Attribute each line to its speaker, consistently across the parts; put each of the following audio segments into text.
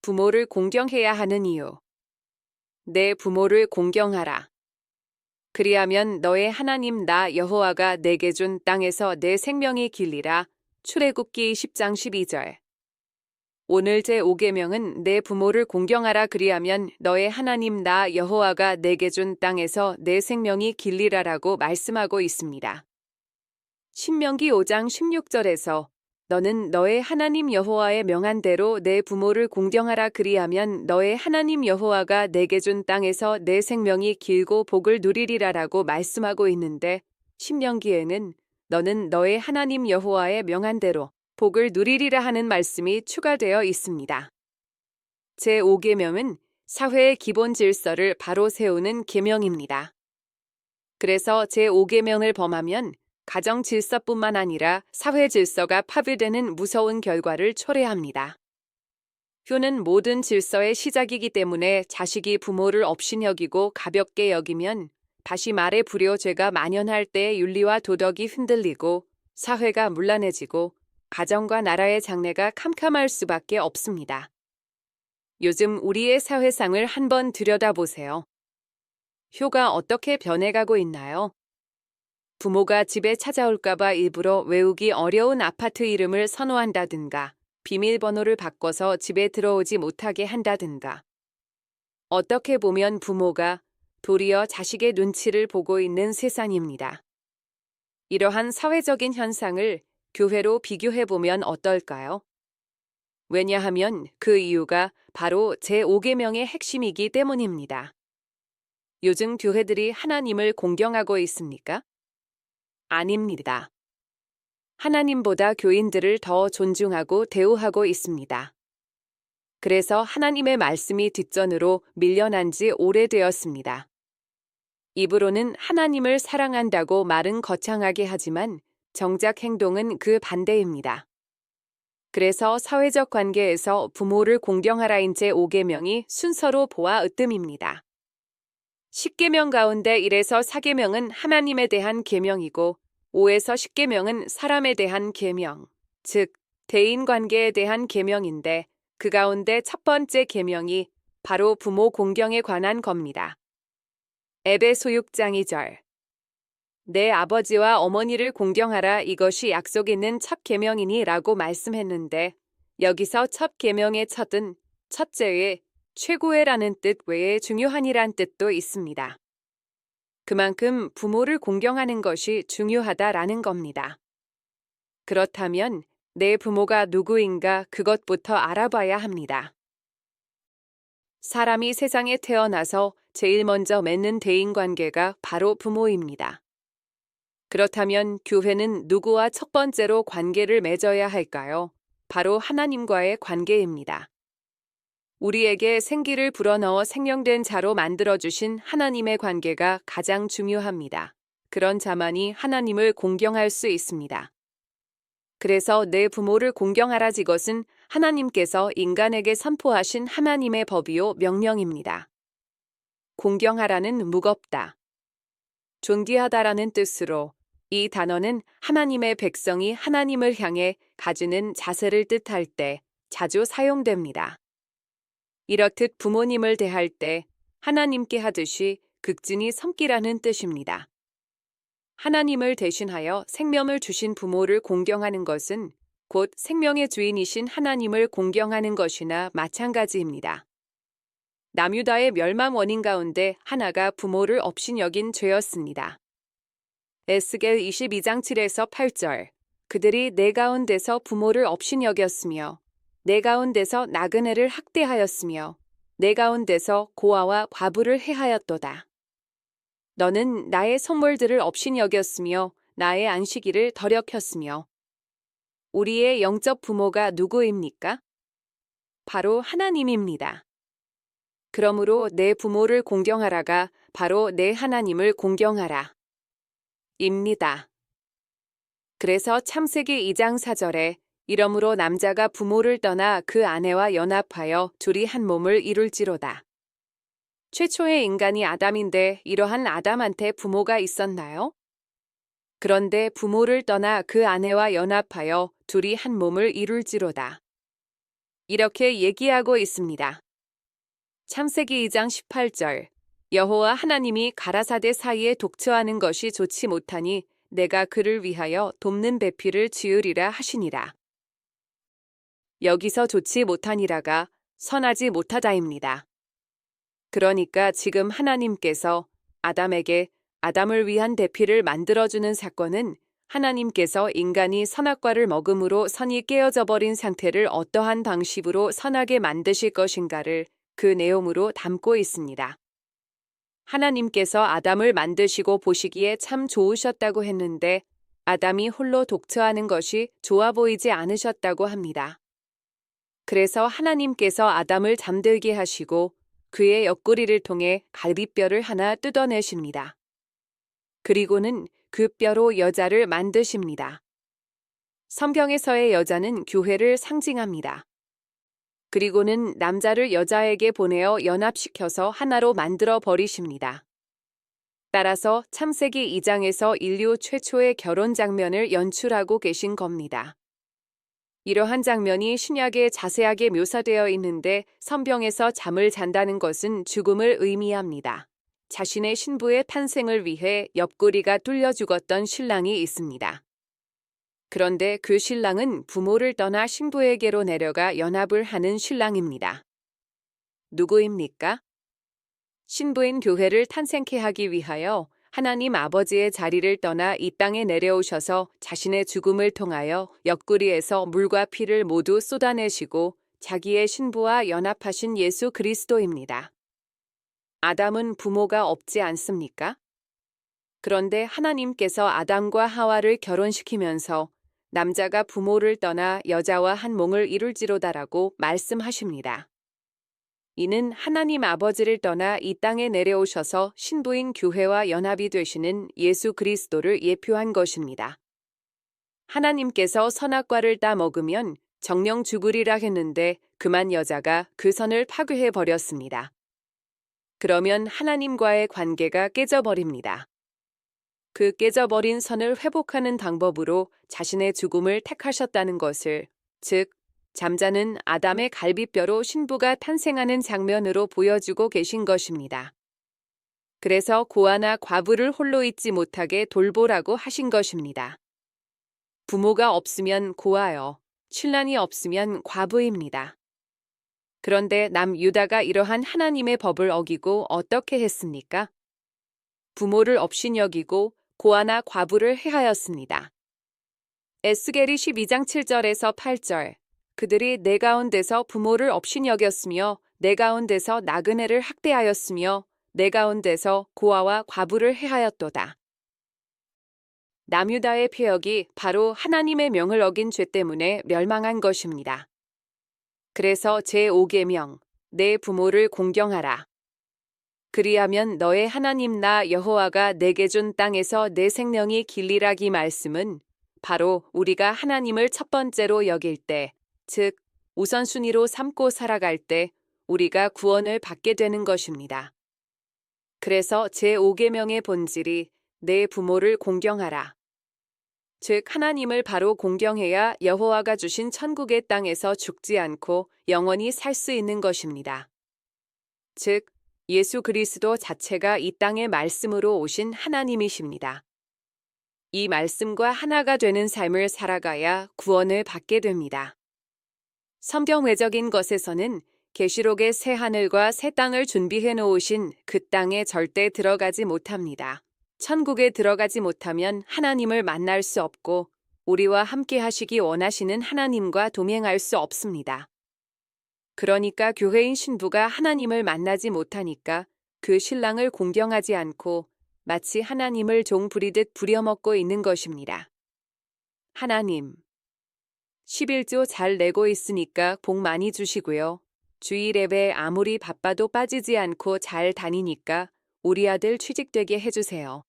Speaker 1: 부모를 공경해야 하는 이유. 내 부모를 공경하라. 그리하면 너의 하나님 나 여호와가 내게 준 땅에서 내 생명이 길리라. 출애굽기 10장 12절. 오늘 제5계명은 내 부모를 공경하라 그리하면 너의 하나님 나 여호와가 내게 준 땅에서 내 생명이 길리라라고 말씀하고 있습니다. 신명기 5장 16절에서 너는 너의 하나님 여호와의 명한 대로 내 부모를 공경하라 그리하면 너의 하나님 여호와가 내게 준 땅에서 내 생명이 길고 복을 누리리라라고 말씀하고 있는데 신명기에는 너는 너의 하나님 여호와의 명한 대로 복을 누리리라 하는 말씀이 추가되어 있습니다. 제5계명은 사회의 기본 질서를 바로 세우는 계명입니다. 그래서 제5계명을 범하면 가정 질서뿐만 아니라 사회 질서가 파괴되는 무서운 결과를 초래합니다. 효는 모든 질서의 시작이기 때문에 자식이 부모를 업신여기고 가볍게 여기면 다시 말해 불효죄가 만연할 때 윤리와 도덕이 흔들리고 사회가 문란해지고 가정과 나라의 장래가 캄캄할 수밖에 없습니다. 요즘 우리의 사회상을 한번 들여다보세요. 효가 어떻게 변해가고 있나요? 부모가 집에 찾아올까봐 일부러 외우기 어려운 아파트 이름을 선호한다든가, 비밀번호를 바꿔서 집에 들어오지 못하게 한다든가. 어떻게 보면 부모가 도리어 자식의 눈치를 보고 있는 세상입니다. 이러한 사회적인 현상을 교회로 비교해보면 어떨까요? 왜냐하면 그 이유가 바로 제5계명의 핵심이기 때문입니다. 요즘 교회들이 하나님을 공경하고 있습니까? 아닙니다. 하나님보다 교인들을 더 존중하고 대우하고 있습니다. 그래서 하나님의 말씀이 뒷전으로 밀려난 지 오래되었습니다. 입으로는 하나님을 사랑한다고 말은 거창하게 하지만 정작 행동은 그 반대입니다. 그래서 사회적 관계에서 부모를 공경하라인 제5계명이 순서로 보아 으뜸입니다. 10계명 가운데 1에서 4계명은 하나님에 대한 계명이고 5에서 10계명은 사람에 대한 계명, 즉 대인관계에 대한 계명인데 그 가운데 첫 번째 계명이 바로 부모 공경에 관한 겁니다. 에베소 6장 2절. 내 아버지와 어머니를 공경하라 이것이 약속 있는 첫 계명이니 라고 말씀했는데 여기서 첫 계명의 첫은 첫째의 최고의라는 뜻 외에 중요한이란 뜻도 있습니다. 그만큼 부모를 공경하는 것이 중요하다라는 겁니다. 그렇다면 내 부모가 누구인가 그것부터 알아봐야 합니다. 사람이 세상에 태어나서 제일 먼저 맺는 대인관계가 바로 부모입니다. 그렇다면 교회는 누구와 첫 번째로 관계를 맺어야 할까요? 바로 하나님과의 관계입니다. 우리에게 생기를 불어넣어 생명된 자로 만들어주신 하나님의 관계가 가장 중요합니다. 그런 자만이 하나님을 공경할 수 있습니다. 그래서 내 부모를 공경하라 이것은 하나님께서 인간에게 선포하신 하나님의 법이요 명령입니다. 공경하라는 무겁다, 존귀하다라는 뜻으로 이 단어는 하나님의 백성이 하나님을 향해 가지는 자세를 뜻할 때 자주 사용됩니다. 이렇듯 부모님을 대할 때 하나님께 하듯이 극진히 섬기라는 뜻입니다. 하나님을 대신하여 생명을 주신 부모를 공경하는 것은 곧 생명의 주인이신 하나님을 공경하는 것이나 마찬가지입니다. 남유다의 멸망 원인 가운데 하나가 부모를 업신여긴 죄였습니다. 에스겔 22장 7에서 8절. 그들이 내 가운데서 부모를 업신여겼으며 내 가운데서 나그네를 학대하였으며 내 가운데서 고아와 과부를 해하였도다. 너는 나의 선물들을 업신여겼으며 나의 안식일을 더럽혔으며. 우리의 영적 부모가 누구입니까? 바로 하나님입니다. 그러므로 내 부모를 공경하라가 바로 내 하나님을 공경하라 입니다. 그래서 창세기 2장 4절에 이러므로 남자가 부모를 떠나 그 아내와 연합하여 둘이 한 몸을 이룰지로다. 최초의 인간이 아담인데 이러한 아담한테 부모가 있었나요? 그런데 부모를 떠나 그 아내와 연합하여 둘이 한 몸을 이룰지로다. 이렇게 얘기하고 있습니다. 창세기 2장 18절. 여호와 하나님이 가라사대 사이에 독처하는 것이 좋지 못하니 내가 그를 위하여 돕는 배필을 지으리라 하시니라. 여기서 좋지 못하니라가 선하지 못하다입니다. 그러니까 지금 하나님께서 아담에게 아담을 위한 배필을 만들어주는 사건은 하나님께서 인간이 선악과를 먹음으로 선이 깨어져 버린 상태를 어떠한 방식으로 선하게 만드실 것인가를 그 내용으로 담고 있습니다. 하나님께서 아담을 만드시고 보시기에 참 좋으셨다고 했는데 아담이 홀로 독처하는 것이 좋아 보이지 않으셨다고 합니다. 그래서 하나님께서 아담을 잠들게 하시고 그의 옆구리를 통해 갈비뼈를 하나 뜯어내십니다. 그리고는 그 뼈로 여자를 만드십니다. 성경에서의 여자는 교회를 상징합니다. 그리고는 남자를 여자에게 보내어 연합시켜서 하나로 만들어 버리십니다. 따라서 창세기 2장에서 인류 최초의 결혼 장면을 연출하고 계신 겁니다. 이러한 장면이 신약에 자세하게 묘사되어 있는데 성경에서 잠을 잔다는 것은 죽음을 의미합니다. 자신의 신부의 탄생을 위해 옆구리가 뚫려 죽었던 신랑이 있습니다. 그런데 그 신랑은 부모를 떠나 신부에게로 내려가 연합을 하는 신랑입니다. 누구입니까? 신부인 교회를 탄생케 하기 위하여 하나님 아버지의 자리를 떠나 이 땅에 내려오셔서 자신의 죽음을 통하여 옆구리에서 물과 피를 모두 쏟아내시고 자기의 신부와 연합하신 예수 그리스도입니다. 아담은 부모가 없지 않습니까? 그런데 하나님께서 아담과 하와를 결혼시키면서 남자가 부모를 떠나 여자와 한 몸을 이룰지로다라고 말씀하십니다. 이는 하나님 아버지를 떠나 이 땅에 내려오셔서 신부인 교회와 연합이 되시는 예수 그리스도를 예표한 것입니다. 하나님께서 선악과를 따 먹으면 정령 죽으리라 했는데 그만 여자가 그 선을 파괴해 버렸습니다. 그러면 하나님과의 관계가 깨져버립니다. 그 깨져버린 선을 회복하는 방법으로 자신의 죽음을 택하셨다는 것을, 즉 잠자는 아담의 갈비뼈로 신부가 탄생하는 장면으로 보여주고 계신 것입니다. 그래서 고아나 과부를 홀로 있지 못하게 돌보라고 하신 것입니다. 부모가 없으면 고아여, 신랑이 없으면 과부입니다. 그런데 남유다가 이러한 하나님의 법을 어기고 어떻게 했습니까? 부모를 업신여기고 고아나 과부를 해하였습니다. 에스겔이 12장 7절에서 8절. 그들이 내 가운데서 부모를 업신여겼으며 내 가운데서 나그네를 학대하였으며 내 가운데서 고아와 과부를 해하였도다. 남유다의 폐역이 바로 하나님의 명을 어긴 죄 때문에 멸망한 것입니다. 그래서 제5계명, 내 부모를 공경하라. 그리하면 너의 하나님 나 여호와가 내게 준 땅에서 내 생명이 길리라기 말씀은 바로 우리가 하나님을 첫 번째로 여길 때, 즉 우선순위로 삼고 살아갈 때 우리가 구원을 받게 되는 것입니다. 그래서 제5계명의 본질이 내 부모를 공경하라. 즉 하나님을 바로 공경해야 여호와가 주신 천국의 땅에서 죽지 않고 영원히 살 수 있는 것입니다. 즉 예수 그리스도 자체가 이 땅의 말씀으로 오신 하나님이십니다. 이 말씀과 하나가 되는 삶을 살아가야 구원을 받게 됩니다. 성경외적인 것에서는 계시록의 새 하늘과 새 땅을 준비해 놓으신 그 땅에 절대 들어가지 못합니다. 천국에 들어가지 못하면 하나님을 만날 수 없고 우리와 함께 하시기 원하시는 하나님과 동행할 수 없습니다. 그러니까 교회인 신부가 하나님을 만나지 못하니까 그 신랑을 공경하지 않고 마치 하나님을 종 부리듯 부려먹고 있는 것입니다. 하나님, 11조 잘 내고 있으니까 복 많이 주시고요. 주일 예배 아무리 바빠도 빠지지 않고 잘 다니니까 우리 아들 취직되게 해주세요.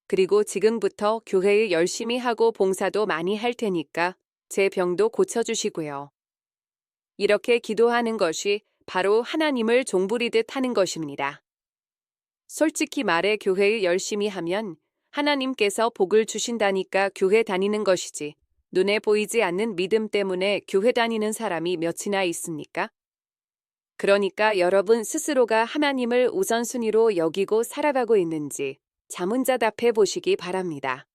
Speaker 1: 그리고 지금부터 교회에 열심히 하고 봉사도 많이 할 테니까 제 병도 고쳐주시고요. 이렇게 기도하는 것이 바로 하나님을 종부리듯 하는 것입니다. 솔직히 말해 교회에 열심히 하면 하나님께서 복을 주신다니까 교회 다니는 것이지 눈에 보이지 않는 믿음 때문에 교회 다니는 사람이 몇이나 있습니까? 그러니까 여러분 스스로가 하나님을 우선순위로 여기고 살아가고 있는지 자문자답해 보시기 바랍니다.